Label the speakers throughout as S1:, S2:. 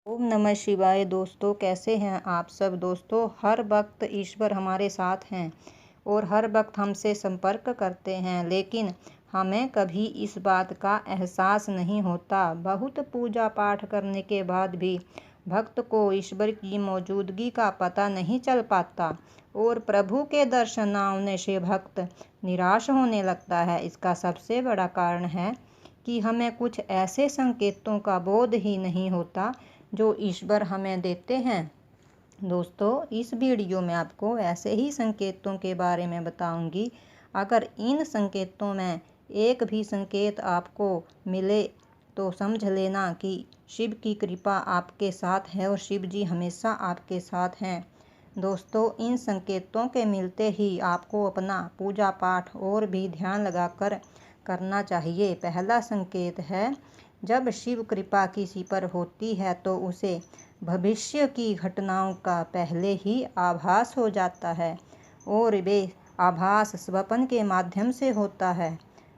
S1: ओम नमः शिवाय। दोस्तों, कैसे हैं आप सब। दोस्तों, हर वक्त ईश्वर हमारे साथ हैं और हर वक्त हमसे संपर्क करते हैं, लेकिन हमें कभी इस बात का एहसास नहीं होता। बहुत पूजा पाठ करने के बाद भी भक्त को ईश्वर की मौजूदगी का पता नहीं चल पाता और प्रभु के दर्शन न होने से भक्त निराश होने लगता है। इसका सबसे बड़ा कारण है कि हमें कुछ ऐसे संकेतों का बोध ही नहीं होता जो ईश्वर हमें देते हैं। दोस्तों, इस वीडियो में आपको ऐसे ही संकेतों के बारे में बताऊंगी। अगर इन संकेतों में एक भी संकेत आपको मिले तो समझ लेना कि शिव की कृपा आपके साथ है और शिव जी हमेशा आपके साथ हैं। दोस्तों, इन संकेतों के मिलते ही आपको अपना पूजा पाठ और भी ध्यान लगाकर करना चाहिए। पहला संकेत है, जब शिव कृपा किसी पर होती है तो उसे भविष्य की घटनाओं का पहले ही आभास हो जाता है और वे आभास स्वप्न के माध्यम से होता है।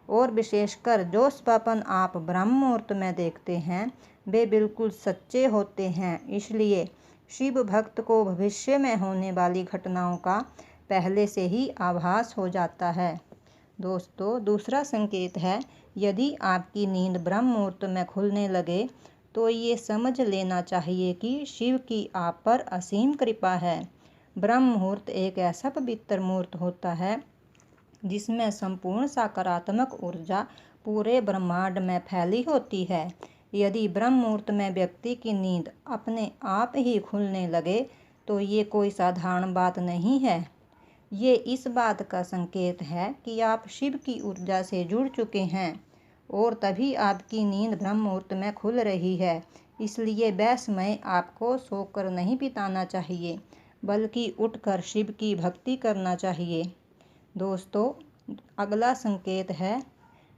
S1: और विशेषकर जो स्वप्न आप ब्रह्म मुहूर्त में देखते हैं वे बिल्कुल सच्चे होते हैं। इसलिए शिव भक्त को भविष्य में होने वाली घटनाओं का पहले से ही आभास हो जाता है। दोस्तों, दूसरा संकेत है, यदि आपकी नींद ब्रह्म मुहूर्त में खुलने लगे तो ये समझ लेना चाहिए कि शिव की आप पर असीम कृपा है। ब्रह्म मुहूर्त एक ऐसा पवित्र मुहूर्त होता है जिसमें संपूर्ण सकारात्मक ऊर्जा पूरे ब्रह्मांड में फैली होती है। यदि ब्रह्म मुहूर्त में व्यक्ति की नींद अपने आप ही खुलने लगे तो ये कोई साधारण बात नहीं है। ये इस बात का संकेत है कि आप शिव की ऊर्जा से जुड़ चुके हैं और तभी आपकी नींद ब्रह्म मुहूर्त में खुल रही है। इसलिए वह समय आपको सोकर नहीं बिताना चाहिए, बल्कि उठकर शिव की भक्ति करना चाहिए। दोस्तों, अगला संकेत है,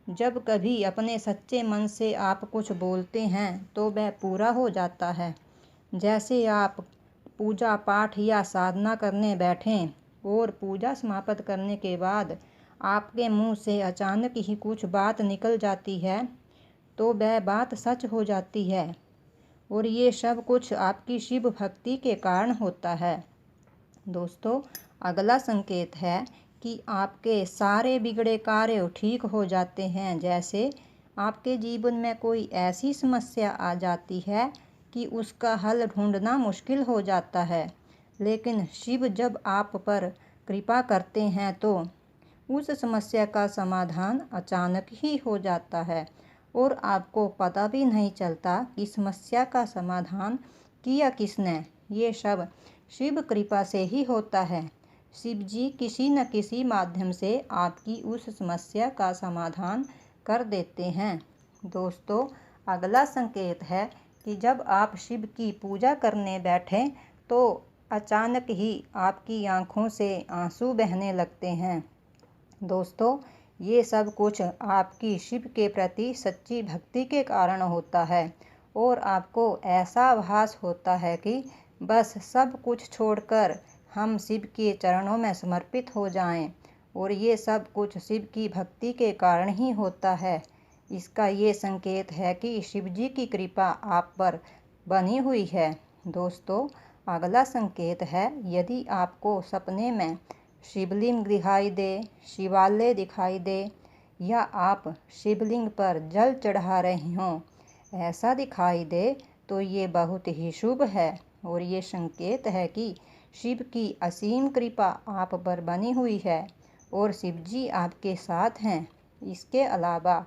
S1: जब कभी अपने सच्चे मन से आप कुछ बोलते हैं तो वह पूरा हो जाता है। जैसे आप पूजा पाठ या साधना करने बैठें और पूजा समाप्त करने के बाद आपके मुंह से अचानक ही कुछ बात निकल जाती है तो वह बात सच हो जाती है और ये सब कुछ आपकी शिव भक्ति के कारण होता है। दोस्तों, अगला संकेत है कि आपके सारे बिगड़े कार्य ठीक हो जाते हैं। जैसे आपके जीवन में कोई ऐसी समस्या आ जाती है कि उसका हल ढूंढना मुश्किल हो जाता है, लेकिन शिव जब आप पर कृपा करते हैं तो उस समस्या का समाधान अचानक ही हो जाता है और आपको पता भी नहीं चलता कि समस्या का समाधान किया किसने। ये सब शिव कृपा से ही होता है। शिव जी किसी न किसी माध्यम से आपकी उस समस्या का समाधान कर देते हैं। दोस्तों, अगला संकेत है कि जब आप शिव की पूजा करने बैठें तो अचानक ही आपकी आंखों से आंसू बहने लगते हैं। दोस्तों, ये सब कुछ आपकी शिव के प्रति सच्ची भक्ति के कारण होता है और आपको ऐसा आभास होता है कि बस सब कुछ छोड़कर हम शिव के चरणों में समर्पित हो जाएं। और ये सब कुछ शिव की भक्ति के कारण ही होता है। इसका ये संकेत है कि शिव जी की कृपा आप पर बनी हुई है। दोस्तों, अगला संकेत है, यदि आपको सपने में शिवलिंग दिखाई दे, शिवालय दिखाई दे या आप शिवलिंग पर जल चढ़ा रहे हों, ऐसा दिखाई दे तो ये बहुत ही शुभ है और ये संकेत है कि शिव की असीम कृपा आप पर बनी हुई है और शिव जी आपके साथ हैं। इसके अलावा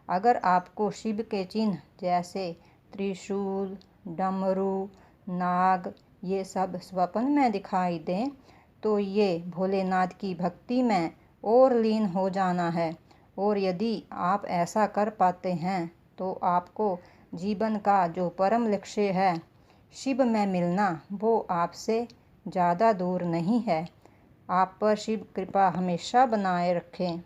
S1: अगर आपको शिव के चिन्ह जैसे त्रिशूल, डमरू, नाग ये सब स्वप्न में दिखाई दें तो ये भोलेनाथ की भक्ति में और लीन हो जाना है। और यदि आप ऐसा कर पाते हैं तो आपको जीवन का जो परम लक्ष्य है शिव में मिलना, वो आपसे ज़्यादा दूर नहीं है। आप पर शिव कृपा हमेशा बनाए रखें।